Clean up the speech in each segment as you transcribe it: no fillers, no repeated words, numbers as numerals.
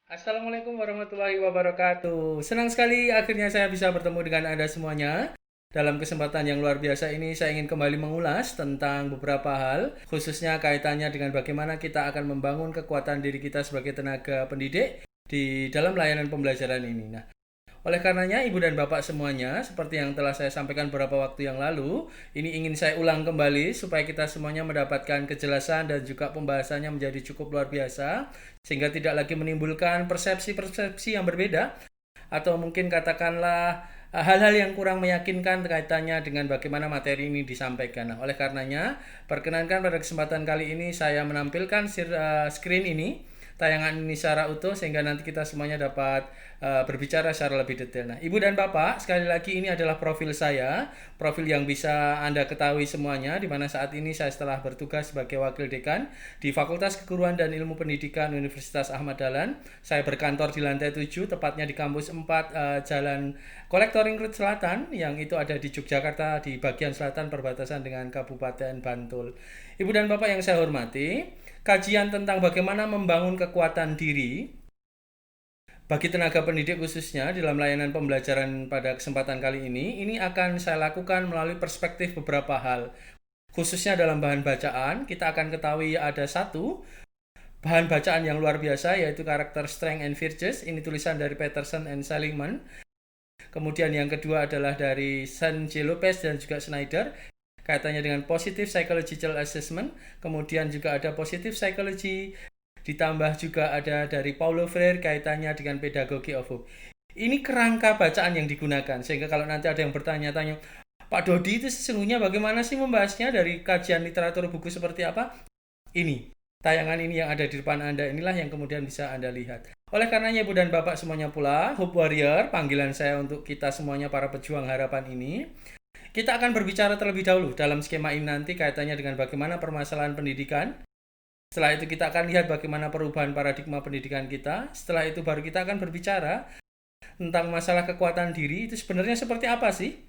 Assalamualaikum warahmatullahi wabarakatuh. Senang sekali akhirnya saya bisa bertemu dengan Anda semuanya. Dalam kesempatan yang luar biasa ini saya ingin kembali mengulas tentang beberapa hal, khususnya kaitannya dengan bagaimana kita akan membangun kekuatan diri kita sebagai tenaga pendidik di dalam layanan pembelajaran ini. Oleh karenanya, Ibu dan Bapak semuanya, seperti yang telah saya sampaikan beberapa waktu yang lalu, ini ingin saya ulang kembali supaya kita semuanya mendapatkan kejelasan dan juga pembahasannya menjadi cukup luar biasa, sehingga tidak lagi menimbulkan persepsi-persepsi yang berbeda, atau mungkin katakanlah hal-hal yang kurang meyakinkan kaitannya dengan bagaimana materi ini disampaikan. Oleh karenanya, perkenankan pada kesempatan kali ini saya menampilkan screen ini, tayangan ini secara utuh sehingga nanti kita semuanya dapat berbicara secara lebih detail. Nah, Ibu dan Bapak, sekali lagi ini adalah profil saya, profil yang bisa Anda ketahui semuanya, di mana saat ini saya setelah bertugas sebagai wakil dekan di Fakultas Keguruan dan Ilmu Pendidikan Universitas Ahmad Dahlan. Saya berkantor di lantai 7, tepatnya di kampus 4 Jalan Kolektoring Road Selatan, yang itu ada di Yogyakarta di bagian selatan perbatasan dengan Kabupaten Bantul. Ibu dan Bapak yang saya hormati, kajian tentang bagaimana membangun kekuatan diri bagi tenaga pendidik khususnya dalam layanan pembelajaran pada kesempatan kali ini akan saya lakukan melalui perspektif beberapa hal. Khususnya dalam bahan bacaan, kita akan ketahui ada satu bahan bacaan yang luar biasa, yaitu karakter Strength and Virtues. Ini tulisan dari Peterson and Seligman. Kemudian yang kedua adalah dari San J. Lopez dan juga Snyder, kaitannya dengan Positive Psychological Assessment. Kemudian juga ada Positive Psychology, ditambah juga ada dari Paulo Freire kaitannya dengan Pedagogy of Hope. Ini kerangka bacaan yang digunakan, sehingga kalau nanti ada yang bertanya-tanya, Pak Dodi itu sesungguhnya bagaimana sih membahasnya, dari kajian literatur buku seperti apa? Ini, tayangan ini yang ada di depan Anda inilah yang kemudian bisa Anda lihat. Oleh karenanya Ibu dan Bapak semuanya pula, Hope Warrior, panggilan saya untuk kita semuanya para pejuang harapan ini, kita akan berbicara terlebih dahulu dalam skema ini nanti kaitannya dengan bagaimana permasalahan pendidikan. Setelah itu kita akan lihat bagaimana perubahan paradigma pendidikan kita. Setelah itu baru kita akan berbicara tentang masalah kekuatan diri itu sebenarnya seperti apa sih?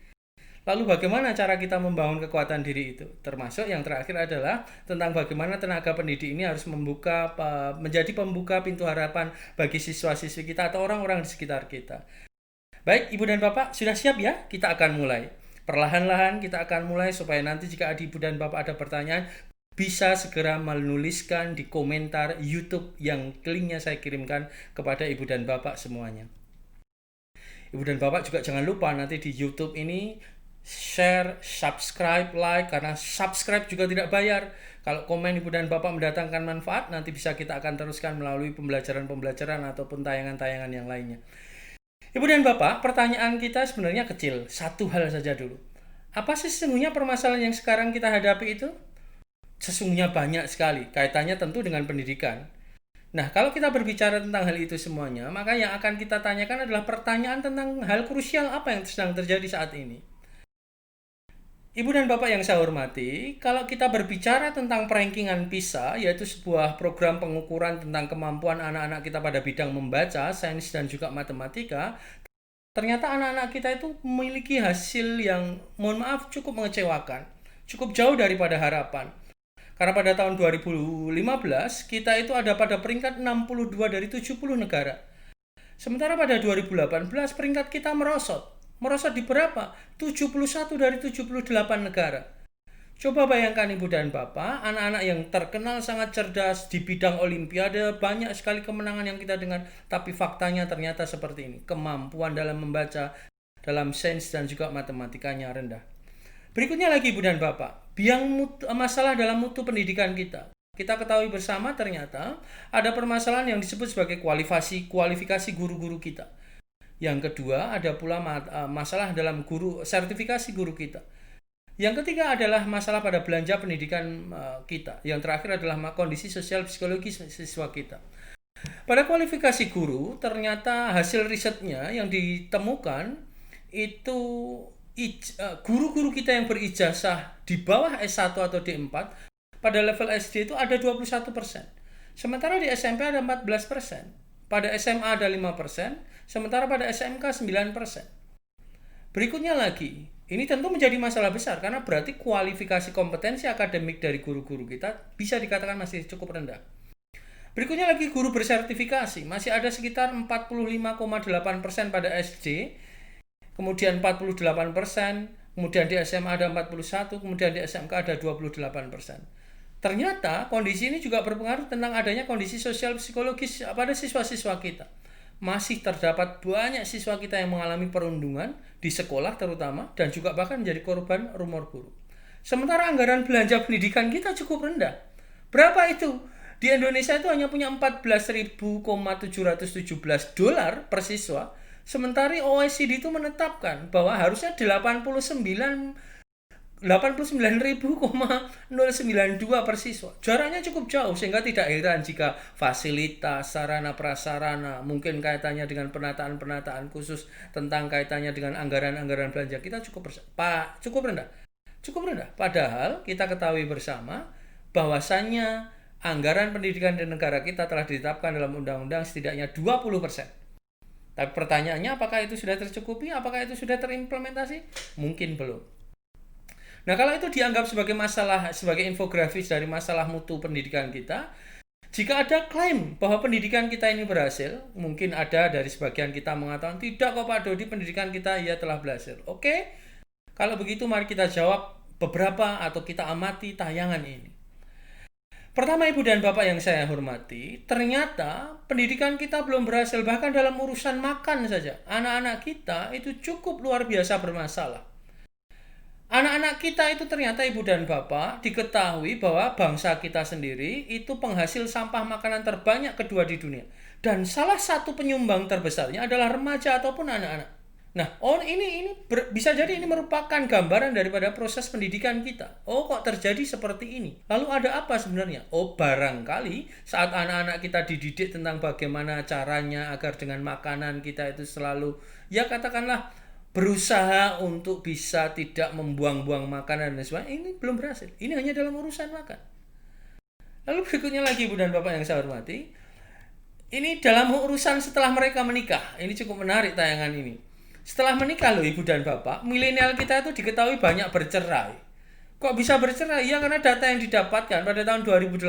Lalu bagaimana cara kita membangun kekuatan diri itu? Termasuk yang terakhir adalah tentang bagaimana tenaga pendidik ini harus menjadi pembuka pintu harapan bagi siswa-siswi kita atau orang-orang di sekitar kita. Baik, Ibu dan Bapak, sudah siap ya? Kita akan mulai. Perlahan-lahan kita akan mulai supaya nanti jika Ibu dan Bapak ada pertanyaan, bisa segera menuliskan di komentar YouTube yang linknya saya kirimkan kepada Ibu dan Bapak semuanya. Ibu dan Bapak juga jangan lupa nanti di YouTube ini share, subscribe, like, karena subscribe juga tidak bayar. Kalau komen Ibu dan Bapak mendatangkan manfaat, nanti bisa kita akan teruskan melalui pembelajaran-pembelajaran ataupun tayangan-tayangan yang lainnya. Ibu dan Bapak, pertanyaan kita sebenarnya kecil. Satu hal saja dulu. Apa sih sesungguhnya permasalahan yang sekarang kita hadapi itu? Sesungguhnya banyak sekali. Kaitannya tentu dengan pendidikan. Nah, kalau kita berbicara tentang hal itu semuanya, maka yang akan kita tanyakan adalah pertanyaan tentang hal krusial apa yang sedang terjadi saat ini. Ibu dan Bapak yang saya hormati, kalau kita berbicara tentang perankingan PISA, yaitu sebuah program pengukuran tentang kemampuan anak-anak kita pada bidang membaca, sains, dan juga matematika, ternyata anak-anak kita itu memiliki hasil yang, mohon maaf, cukup mengecewakan. Cukup jauh daripada harapan. Karena pada tahun 2015, kita itu ada pada peringkat 62 dari 70 negara. Sementara pada 2018, peringkat kita merosot. Merosot di berapa? 71 dari 78 negara. Coba bayangkan Ibu dan Bapak, anak-anak yang terkenal sangat cerdas di bidang olimpiade, banyak sekali kemenangan yang kita dengar, tapi faktanya ternyata seperti ini. Kemampuan dalam membaca, dalam sains dan juga matematikanya rendah. Berikutnya lagi Ibu dan Bapak, masalah dalam mutu pendidikan kita. Kita ketahui bersama ternyata ada permasalahan yang disebut sebagai kualifikasi guru-guru kita. Yang kedua ada pula masalah dalam sertifikasi guru kita. Yang ketiga adalah masalah pada belanja pendidikan kita. Yang terakhir adalah kondisi sosial psikologis siswa kita. Pada kualifikasi guru, ternyata hasil risetnya yang ditemukan itu guru-guru kita yang berijazah di bawah S1 atau D4 pada level SD itu ada 21%. Sementara di SMP ada 14%. Pada SMA ada 5%, sementara pada SMK 9%. Berikutnya lagi, ini tentu menjadi masalah besar karena berarti kualifikasi kompetensi akademik dari guru-guru kita bisa dikatakan masih cukup rendah. Berikutnya lagi guru bersertifikasi. Masih ada sekitar 45,8% pada SD, kemudian 48%, kemudian di SMA ada 41%, kemudian di SMK ada 28%. Ternyata kondisi ini juga berpengaruh tentang adanya kondisi sosial psikologis pada siswa-siswa kita. Masih terdapat banyak siswa kita yang mengalami perundungan di sekolah terutama, dan juga bahkan menjadi korban rumor buruk. Sementara anggaran belanja pendidikan kita cukup rendah. Berapa itu? Di Indonesia itu hanya punya 14.717 dolar per siswa, sementara OECD itu menetapkan bahwa harusnya 89.092 per siswa. Jaraknya cukup jauh, sehingga tidak heran jika fasilitas, sarana prasarana, mungkin kaitannya dengan penataan khusus tentang kaitannya dengan anggaran-anggaran belanja kita cukup rendah. Cukup rendah. Padahal kita ketahui bersama bahwasannya anggaran pendidikan di negara kita telah ditetapkan dalam undang-undang setidaknya 20%. Tapi pertanyaannya, apakah itu sudah tercukupi? Apakah itu sudah terimplementasi? Mungkin belum. Nah, kalau itu dianggap sebagai masalah, sebagai infografis dari masalah mutu pendidikan kita, jika ada klaim bahwa pendidikan kita ini berhasil, mungkin ada dari sebagian kita mengatakan, tidak kok Pak Dodi, pendidikan kita ya telah berhasil. Oke, kalau begitu mari kita jawab beberapa atau kita amati tayangan ini. Pertama, Ibu dan Bapak yang saya hormati, ternyata pendidikan kita belum berhasil bahkan dalam urusan makan saja. Anak-anak kita itu cukup luar biasa bermasalah. Anak-anak kita itu ternyata, Ibu dan Bapak, diketahui bahwa bangsa kita sendiri itu penghasil sampah makanan terbanyak kedua di dunia. Dan salah satu penyumbang terbesarnya adalah remaja ataupun anak-anak. Nah, bisa jadi ini merupakan gambaran daripada proses pendidikan kita. Oh, kok terjadi seperti ini? Lalu ada apa sebenarnya? Oh, barangkali saat anak-anak kita dididik tentang bagaimana caranya agar dengan makanan kita itu selalu, ya katakanlah, berusaha untuk bisa tidak membuang-buang makanan dan sebagainya, ini belum berhasil. Ini hanya dalam urusan makan. Lalu berikutnya lagi, Ibu dan Bapak yang saya hormati, ini dalam urusan setelah mereka menikah. Ini cukup menarik tayangan ini. Setelah menikah loh, Ibu dan Bapak, milenial kita itu diketahui banyak bercerai. Kok bisa bercerai? Ya karena data yang didapatkan pada tahun 2018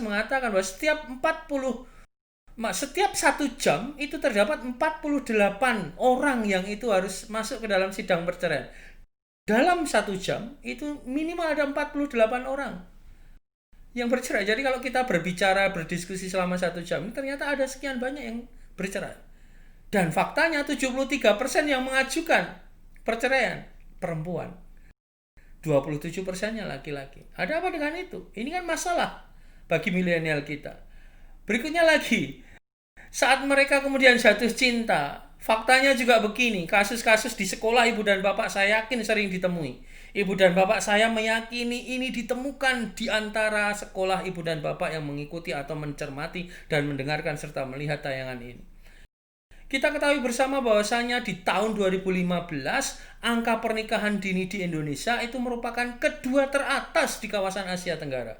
mengatakan bahwa setiap 1 jam itu terdapat 48 orang yang itu harus masuk ke dalam sidang perceraian. Dalam 1 jam itu minimal ada 48 orang yang bercerai. Jadi kalau kita berdiskusi selama 1 jam, ternyata ada sekian banyak yang bercerai. Dan faktanya 73% yang mengajukan perceraian perempuan. 27%-nya laki-laki. Ada apa dengan itu? Ini kan masalah bagi milenial kita. Berikutnya lagi, saat mereka kemudian jatuh cinta, faktanya juga begini. Kasus-kasus di sekolah, Ibu dan Bapak, saya yakin sering ditemui. Ibu dan Bapak, saya meyakini ini ditemukan di antara sekolah Ibu dan Bapak yang mengikuti atau mencermati dan mendengarkan serta melihat tayangan ini. Kita ketahui bersama bahwasanya di tahun 2015, angka pernikahan dini di Indonesia itu merupakan kedua teratas di kawasan Asia Tenggara.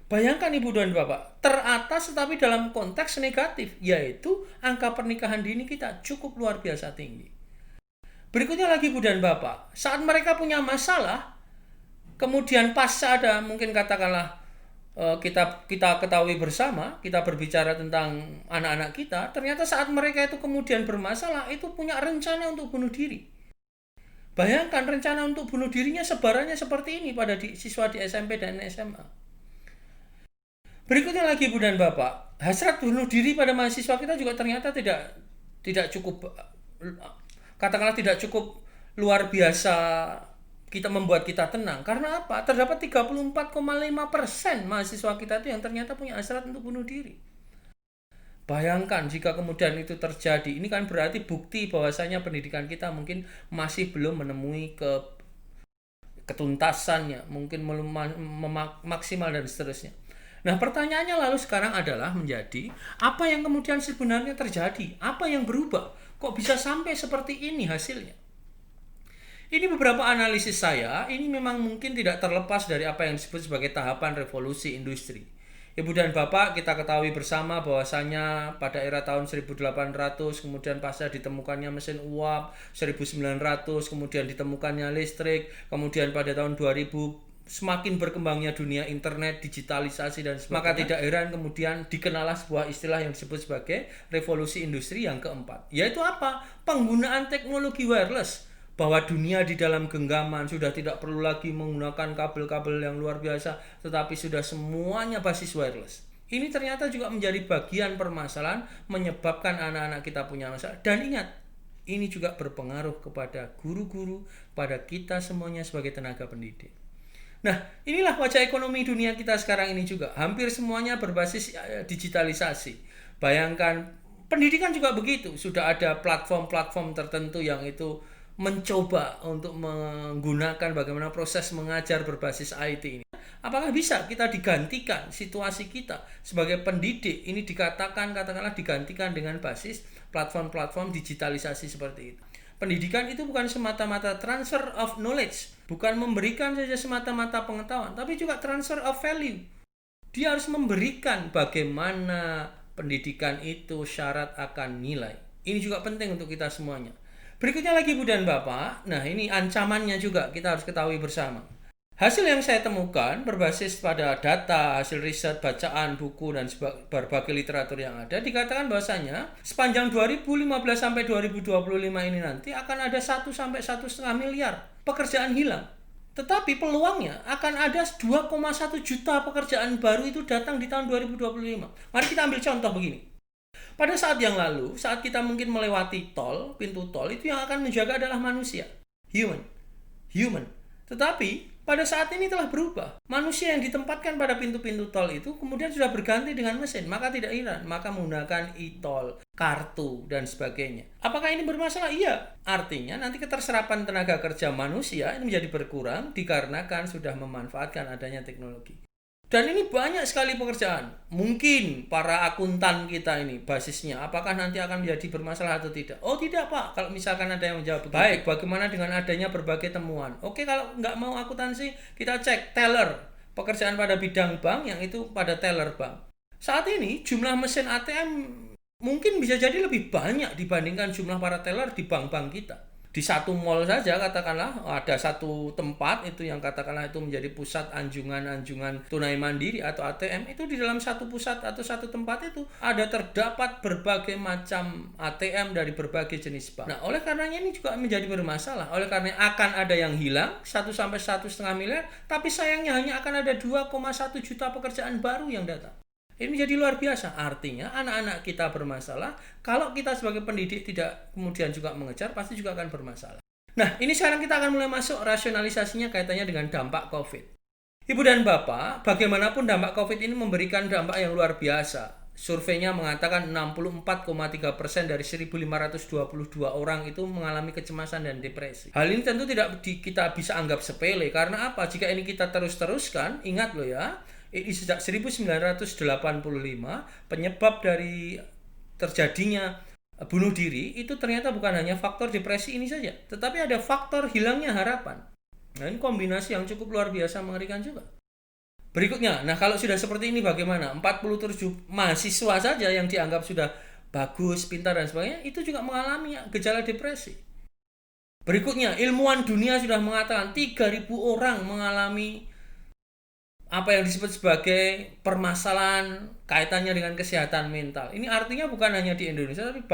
Bayangkan, Ibu dan Bapak, teratas tetapi dalam konteks negatif, yaitu angka pernikahan dini kita cukup luar biasa tinggi. Berikutnya lagi, Ibu dan Bapak, saat mereka punya masalah, kemudian pasca ada mungkin katakanlah kita ketahui bersama, kita berbicara tentang anak-anak kita, ternyata saat mereka itu kemudian bermasalah, itu punya rencana untuk bunuh diri. Bayangkan rencana untuk bunuh dirinya sebarannya seperti ini pada siswa di SMP dan SMA. Berikutnya lagi, Ibu dan Bapak, hasrat bunuh diri pada mahasiswa kita juga ternyata tidak cukup, katakanlah tidak cukup luar biasa membuat kita tenang. Karena apa? Terdapat 34,5% mahasiswa kita itu yang ternyata punya hasrat untuk bunuh diri. Bayangkan jika kemudian itu terjadi, ini kan berarti bukti bahwasanya pendidikan kita mungkin masih belum menemui ketuntasannya, mungkin maksimal dan seterusnya. Nah, pertanyaannya lalu sekarang adalah menjadi, apa yang kemudian sebenarnya terjadi? Apa yang berubah? Kok bisa sampai seperti ini hasilnya? Ini beberapa analisis saya, ini memang mungkin tidak terlepas dari apa yang disebut sebagai tahapan revolusi industri. Ibu dan Bapak, kita ketahui bersama bahwasanya pada era tahun 1800, kemudian pasca ditemukannya mesin uap, 1900, kemudian ditemukannya listrik, kemudian pada tahun 2000 semakin berkembangnya dunia internet, digitalisasi dan sebagainya, maka tidak heran kemudian dikenalah sebuah istilah yang disebut sebagai revolusi industri yang keempat. Yaitu apa? Penggunaan teknologi wireless. Bahwa dunia di dalam genggaman sudah tidak perlu lagi menggunakan kabel-kabel yang luar biasa, tetapi sudah semuanya basis wireless. Ini ternyata juga menjadi bagian permasalahan menyebabkan anak-anak kita punya masalah. Dan ingat, ini juga berpengaruh kepada guru-guru, pada kita semuanya sebagai tenaga pendidik. Nah, inilah wajah ekonomi dunia kita sekarang ini juga. Hampir semuanya berbasis digitalisasi. Bayangkan, pendidikan juga begitu. Sudah ada platform-platform tertentu yang itu mencoba untuk menggunakan bagaimana proses mengajar berbasis IT ini. Apakah bisa kita digantikan situasi kita sebagai pendidik ini katakanlah digantikan dengan basis platform-platform digitalisasi seperti itu. Pendidikan itu bukan semata-mata transfer of knowledge, bukan memberikan saja semata-mata pengetahuan, tapi juga transfer of value. Dia harus memberikan bagaimana pendidikan itu syarat akan nilai. Ini juga penting untuk kita semuanya. Berikutnya lagi Bu dan Bapak, nah ini ancamannya juga kita harus ketahui bersama. Hasil yang saya temukan berbasis pada data, hasil riset, bacaan, buku, dan berbagai literatur yang ada, dikatakan bahwasanya sepanjang 2015 sampai 2025 ini nanti akan ada 1 sampai 1,5 miliar pekerjaan hilang. Tetapi peluangnya akan ada 2,1 juta pekerjaan baru itu datang di tahun 2025. Mari kita ambil contoh begini. Pada saat yang lalu, saat kita mungkin melewati tol, pintu tol, itu yang akan menjaga adalah manusia. Human. Tetapi, pada saat ini telah berubah. Manusia yang ditempatkan pada pintu-pintu tol itu kemudian sudah berganti dengan mesin. Maka tidak heran, maka menggunakan e-tol, kartu, dan sebagainya. Apakah ini bermasalah? Iya. Artinya nanti keterserapan tenaga kerja manusia ini menjadi berkurang dikarenakan sudah memanfaatkan adanya teknologi. Dan ini banyak sekali pekerjaan. Mungkin para akuntan kita ini basisnya apakah nanti akan menjadi bermasalah atau tidak? Oh tidak Pak, kalau misalkan ada yang menjawab. Baik, bagaimana dengan adanya berbagai temuan? Oke, kalau nggak mau akuntansi, kita cek teller. Pekerjaan pada bidang bank yang itu pada teller bank. Saat ini jumlah mesin ATM mungkin bisa jadi lebih banyak dibandingkan jumlah para teller di bank-bank kita. Di satu mall saja katakanlah ada satu tempat itu yang katakanlah itu menjadi pusat anjungan tunai mandiri atau ATM, itu di dalam satu pusat atau satu tempat itu ada terdapat berbagai macam ATM dari berbagai jenis bank. Nah, oleh karenanya ini juga menjadi bermasalah. Oleh karena akan ada yang hilang 1 sampai 1,5 miliar, tapi sayangnya hanya akan ada 2,1 juta pekerjaan baru yang datang. Ini menjadi luar biasa. Artinya anak-anak kita bermasalah. Kalau kita sebagai pendidik tidak kemudian juga mengejar, pasti juga akan bermasalah. Nah, ini sekarang kita akan mulai masuk rasionalisasinya kaitannya dengan dampak COVID. Ibu dan Bapak, bagaimanapun dampak COVID ini memberikan dampak yang luar biasa. Surveinya mengatakan 64,3% dari 1.522 orang itu mengalami kecemasan dan depresi. Hal ini tentu tidak kita bisa anggap sepele. Karena apa? Jika ini kita terus-teruskan, ingat loh ya, ini sejak 1985 penyebab dari terjadinya bunuh diri itu ternyata bukan hanya faktor depresi ini saja, tetapi ada faktor hilangnya harapan. Nah, ini kombinasi yang cukup luar biasa mengerikan juga. Berikutnya, nah kalau sudah seperti ini bagaimana? 47 mahasiswa saja yang dianggap sudah bagus, pintar dan sebagainya itu juga mengalami gejala depresi. Berikutnya, ilmuwan dunia sudah mengatakan 3.000 orang mengalami apa yang disebut sebagai permasalahan kaitannya dengan kesehatan mental. Ini artinya bukan hanya di Indonesia, tapi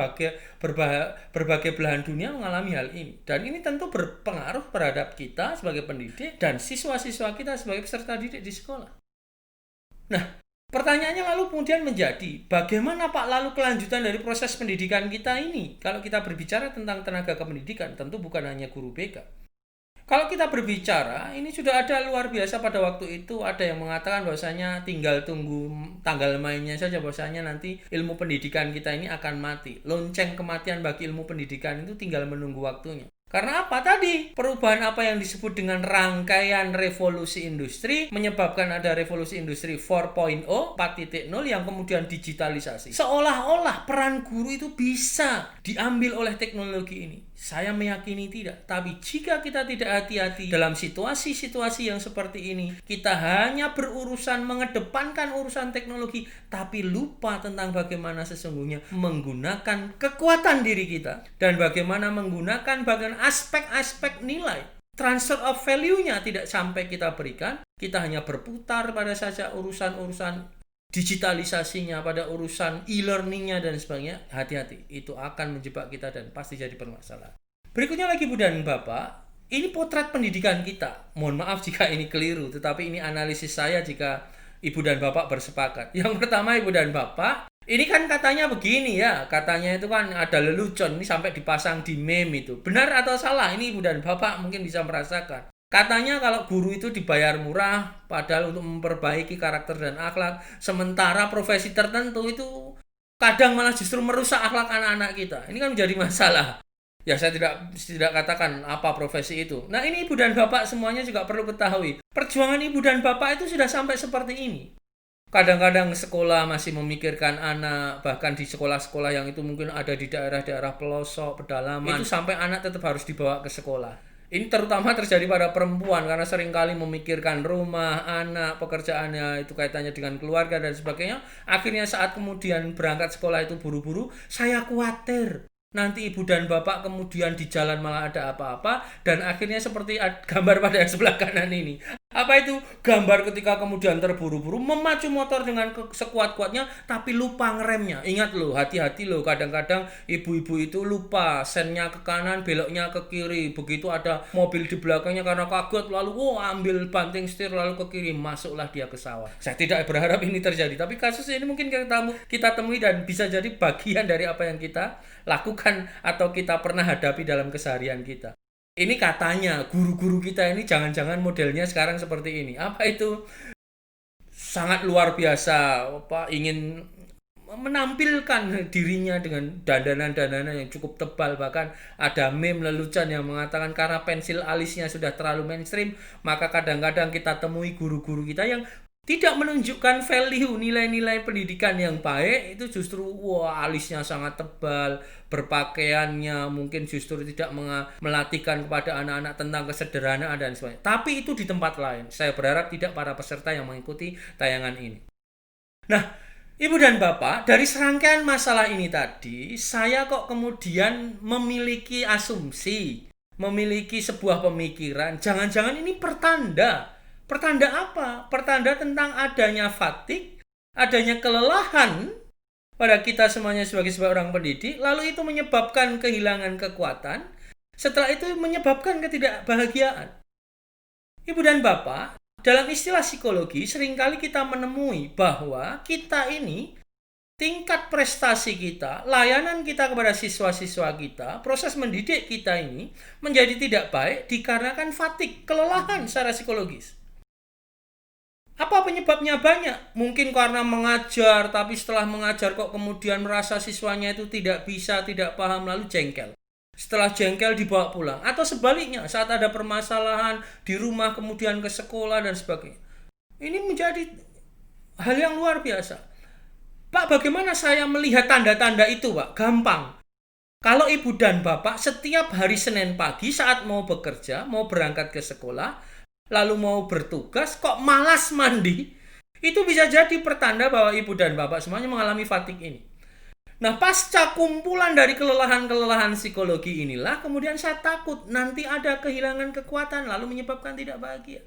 berbagai belahan dunia mengalami hal ini. Dan ini tentu berpengaruh terhadap kita sebagai pendidik dan siswa-siswa kita sebagai peserta didik di sekolah. Nah, pertanyaannya lalu kemudian menjadi, bagaimana Pak lalu kelanjutan dari proses pendidikan kita ini? Kalau kita berbicara tentang tenaga kependidikan, tentu bukan hanya guru BK. Kalau kita berbicara, ini sudah ada luar biasa pada waktu itu, ada yang mengatakan bahwasanya tinggal tunggu tanggal mainnya saja, bahwasanya nanti ilmu pendidikan kita ini akan mati. Lonceng kematian bagi ilmu pendidikan itu tinggal menunggu waktunya. Karena apa tadi? Perubahan apa yang disebut dengan rangkaian revolusi industri menyebabkan ada revolusi industri 4.0, 4.0 yang kemudian digitalisasi. Seolah-olah peran guru itu bisa diambil oleh teknologi ini. Saya meyakini tidak. Tapi jika kita tidak hati-hati dalam situasi-situasi yang seperti ini, kita hanya berurusan mengedepankan urusan teknologi, tapi lupa tentang bagaimana sesungguhnya menggunakan kekuatan diri kita dan bagaimana menggunakan bagian aspek-aspek nilai. Transfer of value-nya tidak sampai kita berikan, Kita hanya berputar pada saja urusan-urusan digitalisasinya, pada urusan e-learningnya dan sebagainya. Hati-hati, itu akan menjebak kita dan pasti jadi permasalahan. Berikutnya lagi Bu dan Bapak, ini potret pendidikan kita. Mohon maaf jika ini keliru, tetapi ini analisis saya jika Ibu dan Bapak bersepakat. Yang pertama Ibu dan Bapak, ini kan katanya begini ya, katanya itu kan ada lelucon, ini sampai dipasang di meme itu. Benar atau salah? Ini Ibu dan Bapak mungkin bisa merasakan. Katanya kalau guru itu dibayar murah, padahal untuk memperbaiki karakter dan akhlak, sementara profesi tertentu itu kadang malah justru merusak akhlak anak-anak kita. Ini kan menjadi masalah. Ya saya tidak katakan apa profesi itu. Nah ini Ibu dan Bapak semuanya juga perlu ketahui. Perjuangan Ibu dan Bapak itu sudah sampai seperti ini. Kadang-kadang sekolah masih memikirkan anak, bahkan di sekolah-sekolah yang itu mungkin ada di daerah-daerah pelosok, pedalaman, itu sampai anak tetap harus dibawa ke sekolah. Ini terutama terjadi pada perempuan karena seringkali memikirkan rumah, anak, pekerjaannya, itu kaitannya dengan keluarga dan sebagainya. Akhirnya saat kemudian berangkat sekolah itu buru-buru, saya khawatir nanti ibu dan bapak kemudian di jalan malah ada apa-apa, dan akhirnya seperti gambar pada yang sebelah kanan ini. Apa itu? Gambar ketika kemudian terburu-buru memacu motor dengan sekuat-kuatnya tapi lupa ngeremnya. Ingat loh, hati-hati loh, kadang-kadang ibu-ibu itu lupa sennya ke kanan, beloknya ke kiri. Begitu ada mobil di belakangnya karena kaget lalu ambil banting setir lalu ke kiri, masuklah dia ke sawah. Saya tidak berharap ini terjadi, tapi kasus ini mungkin kita temui dan bisa jadi bagian dari apa yang kita lakukan atau kita pernah hadapi dalam keseharian kita. Ini katanya guru-guru kita ini jangan-jangan modelnya sekarang seperti ini. Apa itu? Sangat luar biasa, ingin menampilkan dirinya dengan dandanan-dandanan yang cukup tebal. Bahkan ada meme lelucon yang mengatakan karena pensil alisnya sudah terlalu mainstream, maka kadang-kadang kita temui guru-guru kita yang tidak menunjukkan value nilai-nilai pendidikan yang baik, itu justru alisnya sangat tebal, berpakaiannya mungkin justru tidak melatihkan kepada anak-anak tentang kesederhanaan dan sebagainya. Tapi itu di tempat lain. Saya berharap tidak para peserta yang mengikuti tayangan ini. Nah, Ibu dan Bapak, dari serangkaian masalah ini tadi, saya kok kemudian memiliki asumsi, memiliki sebuah pemikiran, jangan-jangan ini pertanda. Pertanda apa? Pertanda tentang adanya fatigue, adanya kelelahan pada kita semuanya sebagai orang pendidik, lalu itu menyebabkan kehilangan kekuatan, setelah itu menyebabkan ketidakbahagiaan. Ibu dan Bapak, dalam istilah psikologi seringkali kita menemui bahwa kita ini, tingkat prestasi kita, layanan kita kepada siswa-siswa kita, proses mendidik kita ini menjadi tidak baik dikarenakan fatigue, kelelahan secara psikologis. Apa penyebabnya? Banyak. Mungkin karena mengajar, tapi setelah mengajar kok kemudian merasa siswanya itu tidak bisa, tidak paham, lalu jengkel. Setelah jengkel dibawa pulang. Atau sebaliknya, saat ada permasalahan di rumah kemudian ke sekolah dan sebagainya. Ini menjadi hal yang luar biasa. Pak, bagaimana saya melihat tanda-tanda itu, Pak? Gampang. Kalau ibu dan bapak setiap hari Senin pagi saat mau bekerja, mau berangkat ke sekolah, lalu mau bertugas kok malas mandi, itu bisa jadi pertanda bahwa ibu dan bapak semuanya mengalami fatigue ini. Nah, pasca kumpulan dari kelelahan-kelelahan psikologi inilah kemudian saya takut nanti ada kehilangan kekuatan lalu menyebabkan tidak bahagia.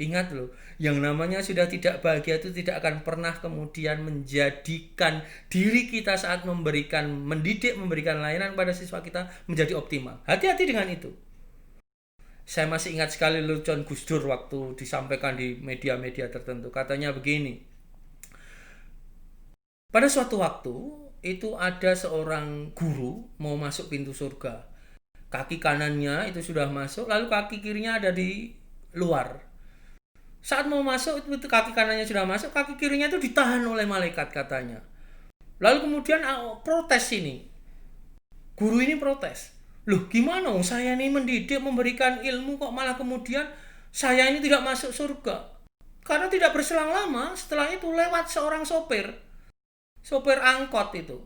Ingat loh, yang namanya sudah tidak bahagia itu tidak akan pernah kemudian menjadikan diri kita saat mendidik, memberikan layanan pada siswa kita menjadi optimal. Hati-hati dengan itu. Saya masih ingat sekali lelucon Gus Dur waktu disampaikan di media-media tertentu. Katanya begini. Pada suatu waktu, itu ada seorang guru mau masuk pintu surga. Kaki kanannya itu sudah masuk, lalu kaki kirinya ada di luar. Saat mau masuk, itu kaki kanannya sudah masuk, kaki kirinya itu ditahan oleh malaikat katanya. Lalu kemudian protes ini. Guru ini protes. Loh gimana? Saya ini mendidik, memberikan ilmu kok malah kemudian saya ini tidak masuk surga. Karena tidak berselang lama setelah itu lewat seorang sopir angkot itu.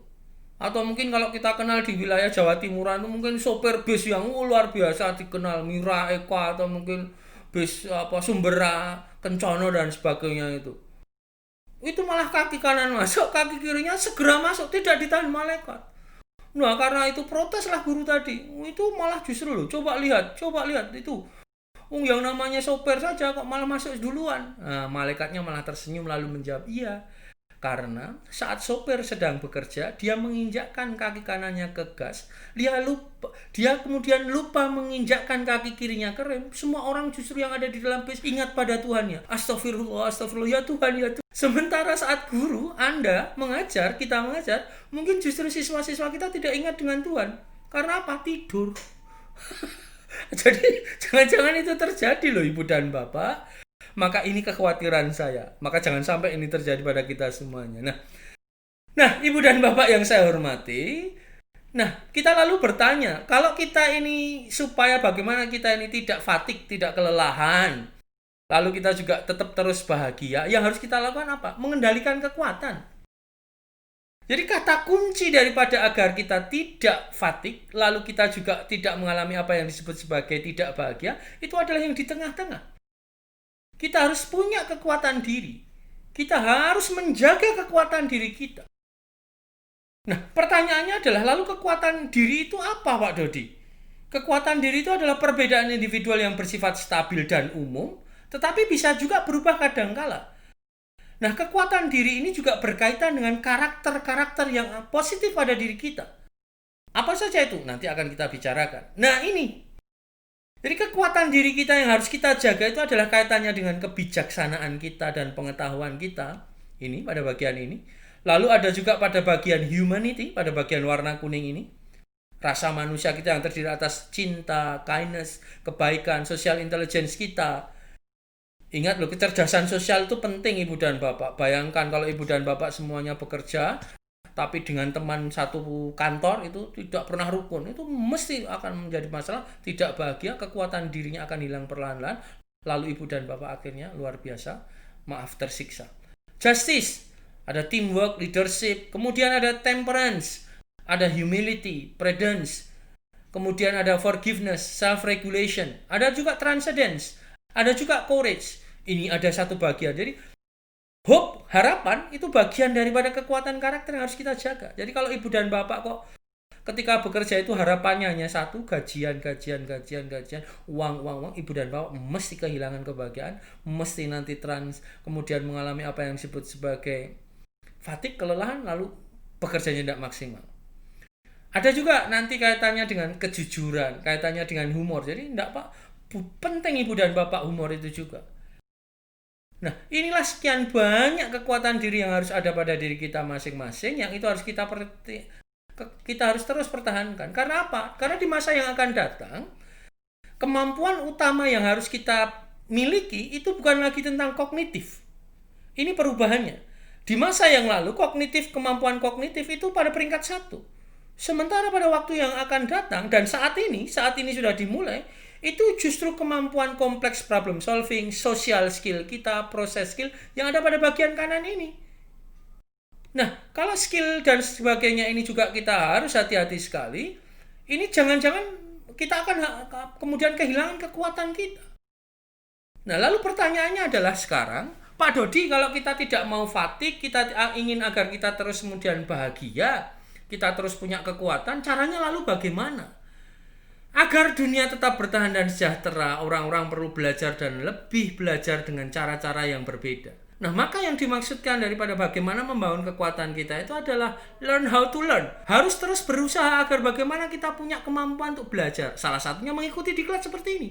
Atau mungkin kalau kita kenal di wilayah Jawa Timuran itu mungkin sopir bis yang luar biasa dikenal, Mira Eka atau mungkin bis Sumbera Kencono dan sebagainya itu. Itu malah kaki kanan masuk, kaki kirinya segera masuk, tidak ditahan malaikat. Nah, karena itu proteslah guru tadi. Itu malah justru loh, coba lihat itu. Yang namanya sopir saja kok malah masuk duluan. Nah, malaikatnya malah tersenyum lalu menjawab, iya. Karena saat sopir sedang bekerja, dia menginjakkan kaki kanannya ke gas, dia kemudian lupa menginjakkan kaki kirinya ke rem. Semua orang justru yang ada di dalam bis ingat pada Tuhannya. Astagfirullah, astagfirullah, ya Tuhan, ya Tuhan. Sementara saat guru, Anda mengajar, kita mengajar, mungkin justru siswa-siswa kita tidak ingat dengan Tuhan. Karena apa? Tidur. Jadi jangan-jangan itu terjadi loh Ibu dan Bapak. Maka ini kekhawatiran saya. Maka jangan sampai ini terjadi pada kita semuanya. Nah, Ibu dan Bapak yang saya hormati, kita lalu bertanya, kalau kita ini supaya bagaimana kita ini tidak fatigue, tidak kelelahan, lalu kita juga tetap terus bahagia, yang harus kita lakukan apa? Mengendalikan kekuatan. Jadi kata kunci daripada agar kita tidak fatigue, lalu kita juga tidak mengalami apa yang disebut sebagai tidak bahagia, itu adalah yang di tengah-tengah. Kita harus punya kekuatan diri. Kita harus menjaga kekuatan diri kita. Nah, pertanyaannya adalah, lalu kekuatan diri itu apa, Pak Dodi? Kekuatan diri itu adalah perbedaan individual yang bersifat stabil dan umum, tetapi bisa juga berubah kadangkala. Nah, kekuatan diri ini juga berkaitan dengan karakter-karakter yang positif pada diri kita. Apa saja itu? Nanti akan kita bicarakan. Nah, ini. Jadi kekuatan diri kita yang harus kita jaga itu adalah kaitannya dengan kebijaksanaan kita dan pengetahuan kita. Ini pada bagian ini. Lalu ada juga pada bagian humanity, pada bagian warna kuning ini. Rasa manusia kita yang terdiri atas cinta, kindness, kebaikan, social intelligence kita. Ingat loh, kecerdasan sosial itu penting Ibu dan Bapak. Bayangkan kalau Ibu dan Bapak semuanya bekerja, tapi dengan teman satu kantor itu tidak pernah rukun, itu mesti akan menjadi masalah, tidak bahagia, kekuatan dirinya akan hilang perlahan-lahan, lalu Ibu dan Bapak akhirnya luar biasa, tersiksa. Justice, ada teamwork, leadership, kemudian ada temperance, ada humility, prudence, kemudian ada forgiveness, self-regulation, ada juga transcendence, ada juga courage. Ini ada satu bagian. Jadi hope, harapan, itu bagian daripada kekuatan karakter yang harus kita jaga. Jadi kalau Ibu dan Bapak kok ketika bekerja itu harapannya hanya satu, gajian, uang, Ibu dan Bapak mesti kehilangan kebahagiaan, mesti nanti kemudian mengalami apa yang disebut sebagai fatigue, kelelahan, lalu pekerjaannya tidak maksimal. Ada juga nanti kaitannya dengan kejujuran, kaitannya dengan humor. Jadi tidak Pak, penting Ibu dan Bapak humor itu juga. Nah, inilah sekian banyak kekuatan diri yang harus ada pada diri kita masing-masing, yang itu harus kita harus terus pertahankan. Karena apa? Karena di masa yang akan datang, kemampuan utama yang harus kita miliki itu bukan lagi tentang kognitif. Ini perubahannya. Di masa yang lalu, kemampuan kognitif itu pada peringkat 1. Sementara pada waktu yang akan datang, dan saat ini sudah dimulai, itu justru kemampuan kompleks problem solving, social skill kita, proses skill yang ada pada bagian kanan ini. Nah, kalau skill dan sebagainya ini juga kita harus hati-hati sekali. Ini jangan-jangan kita akan kemudian kehilangan kekuatan kita. Nah, lalu pertanyaannya adalah sekarang, Pak Dodi, kalau kita tidak mau fatigue, kita ingin agar kita terus kemudian bahagia, kita terus punya kekuatan, caranya lalu bagaimana? Agar dunia tetap bertahan dan sejahtera, orang-orang perlu belajar dan lebih belajar dengan cara-cara yang berbeda. Nah, maka yang dimaksudkan daripada bagaimana membangun kekuatan kita itu adalah learn how to learn. Harus terus berusaha agar bagaimana kita punya kemampuan untuk belajar. Salah satunya mengikuti diklat seperti ini.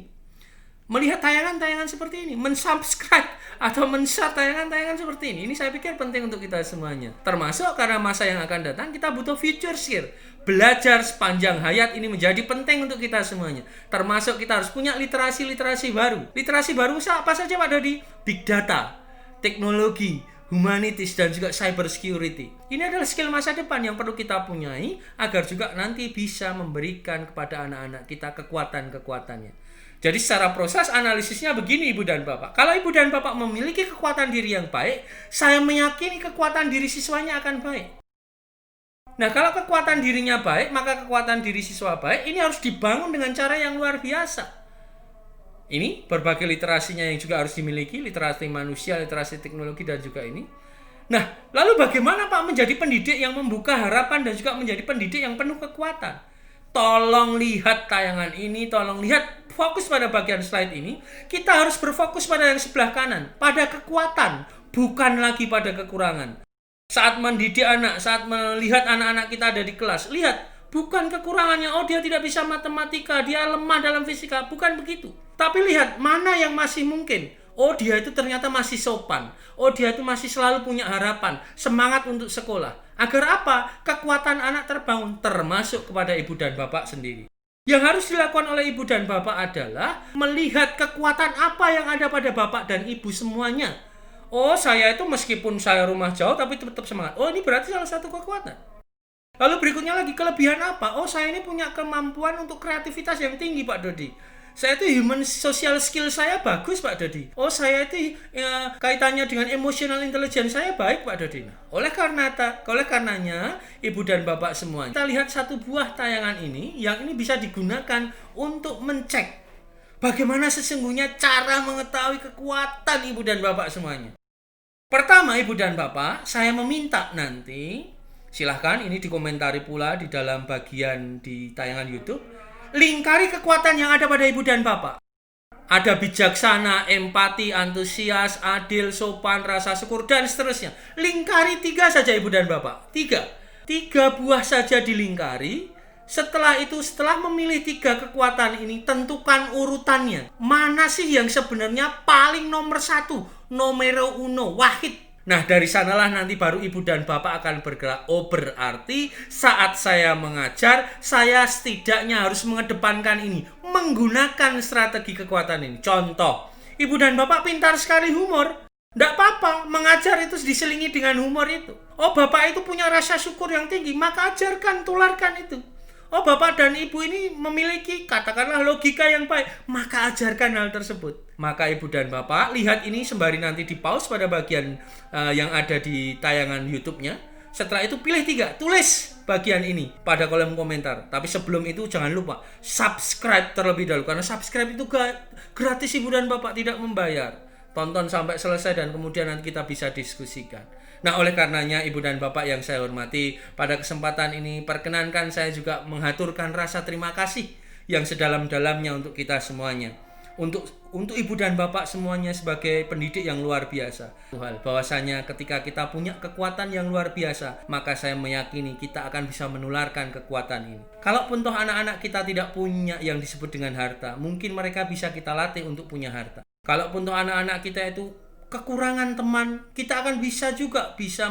Melihat tayangan-tayangan seperti ini, mensubscribe atau men-share tayangan-tayangan seperti ini. Ini saya pikir penting untuk kita semuanya. Termasuk karena masa yang akan datang kita butuh future skill. Belajar sepanjang hayat ini menjadi penting untuk kita semuanya. Termasuk kita harus punya literasi baru. Literasi baru apa saja Pak Dodi? Big data, teknologi, humanities, dan juga cyber security. Ini adalah skill masa depan yang perlu kita punyai agar juga nanti bisa memberikan kepada anak-anak kita kekuatan-kekuatannya. Jadi secara proses analisisnya begini Ibu dan Bapak. Kalau Ibu dan Bapak memiliki kekuatan diri yang baik, saya meyakini kekuatan diri siswanya akan baik. Nah, kalau kekuatan dirinya baik, maka kekuatan diri siswa baik. Ini harus dibangun dengan cara yang luar biasa. Ini berbagai literasinya yang juga harus dimiliki, literasi manusia, literasi teknologi, dan juga ini. Nah, lalu bagaimana Pak menjadi pendidik yang membuka harapan dan juga menjadi pendidik yang penuh kekuatan? Tolong lihat tayangan ini, tolong lihat fokus pada bagian slide ini, kita harus berfokus pada yang sebelah kanan, pada kekuatan, bukan lagi pada kekurangan. Saat mendidik anak, saat melihat anak-anak kita ada di kelas, lihat, bukan kekurangannya, oh dia tidak bisa matematika, dia lemah dalam fisika, bukan begitu. Tapi lihat, mana yang masih mungkin. Oh dia itu ternyata masih sopan. Oh dia itu masih selalu punya harapan, semangat untuk sekolah. Agar apa? Kekuatan anak terbangun, termasuk kepada ibu dan bapak sendiri. Yang harus dilakukan oleh ibu dan bapak adalah melihat kekuatan apa yang ada pada bapak dan ibu semuanya. Oh saya itu meskipun saya rumah jauh tapi tetap semangat. Oh ini berarti salah satu kekuatan. Lalu berikutnya lagi, kelebihan apa? Oh saya ini punya kemampuan untuk kreativitas yang tinggi Pak Dodi. Saya itu human social skill saya bagus Pak Dodi. Oh saya itu kaitannya dengan emotional intelligence saya baik Pak Dodi. Nah, oleh karenanya ibu dan bapak semua, kita lihat satu buah tayangan ini yang ini bisa digunakan untuk mencek bagaimana sesungguhnya cara mengetahui kekuatan ibu dan bapak semuanya. Pertama ibu dan bapak, saya meminta nanti silahkan ini dikomentari pula di dalam bagian di tayangan YouTube. Lingkari kekuatan yang ada pada ibu dan bapak. Ada bijaksana, empati, antusias, adil, sopan, rasa syukur, dan seterusnya. Lingkari 3 saja ibu dan bapak. 3 buah saja dilingkari. Setelah itu, setelah memilih 3 kekuatan ini, tentukan urutannya. Mana sih yang sebenarnya paling nomor 1? Numero uno, wahid. Nah dari sanalah nanti baru ibu dan bapak akan bergerak. Oh berarti saat saya mengajar, saya setidaknya harus mengedepankan ini, menggunakan strategi kekuatan ini. Contoh, ibu dan bapak pintar sekali humor. Tidak apa-apa, mengajar itu diselingi dengan humor itu. Oh bapak itu punya rasa syukur yang tinggi, maka ajarkan, tularkan itu. Oh bapak dan ibu ini memiliki katakanlah logika yang baik, maka ajarkan hal tersebut. Maka ibu dan bapak lihat ini sembari nanti di pause pada bagian yang ada di tayangan YouTube-nya. Setelah itu pilih 3, tulis bagian ini pada kolom komentar. Tapi sebelum itu jangan lupa subscribe terlebih dahulu, karena subscribe itu gratis ibu dan bapak, tidak membayar. Tonton sampai selesai dan kemudian nanti kita bisa diskusikan. Nah oleh karenanya ibu dan bapak yang saya hormati, pada kesempatan ini perkenankan saya juga menghaturkan rasa terima kasih yang sedalam-dalamnya untuk kita semuanya. Untuk ibu dan bapak semuanya sebagai pendidik yang luar biasa. Hal bahwasanya ketika kita punya kekuatan yang luar biasa, maka saya meyakini kita akan bisa menularkan kekuatan ini. Kalaupun toh anak-anak kita tidak punya yang disebut dengan harta, mungkin mereka bisa kita latih untuk punya harta. Kalaupun toh anak-anak kita itu kekurangan teman, kita akan bisa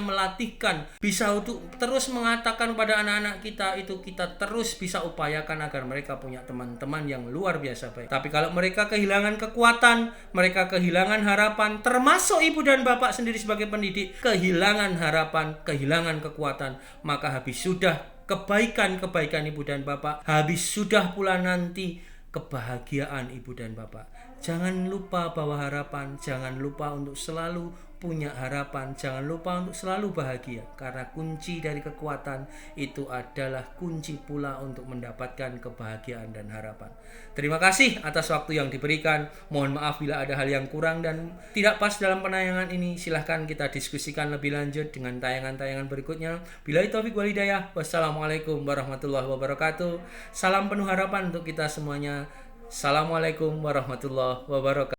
melatihkan, bisa untuk terus mengatakan pada anak-anak kita itu, kita terus bisa upayakan agar mereka punya teman-teman yang luar biasa baik. Tapi kalau mereka kehilangan kekuatan, mereka kehilangan harapan, termasuk ibu dan bapak sendiri sebagai pendidik, kehilangan harapan, kehilangan kekuatan, maka habis sudah kebaikan-kebaikan ibu dan bapak, habis sudah pula nanti kebahagiaan ibu dan bapak. Jangan lupa bawa harapan, jangan lupa untuk selalu punya harapan, jangan lupa untuk selalu bahagia, karena kunci dari kekuatan itu adalah kunci pula untuk mendapatkan kebahagiaan dan harapan. Terima kasih atas waktu yang diberikan. Mohon maaf bila ada hal yang kurang dan tidak pas dalam penayangan ini. Silahkan kita diskusikan lebih lanjut dengan tayangan-tayangan berikutnya. Billahi taufiq wal hidayah. Wassalamualaikum warahmatullahi wabarakatuh. Salam penuh harapan untuk kita semuanya. Assalamualaikum warahmatullahi wabarakatuh.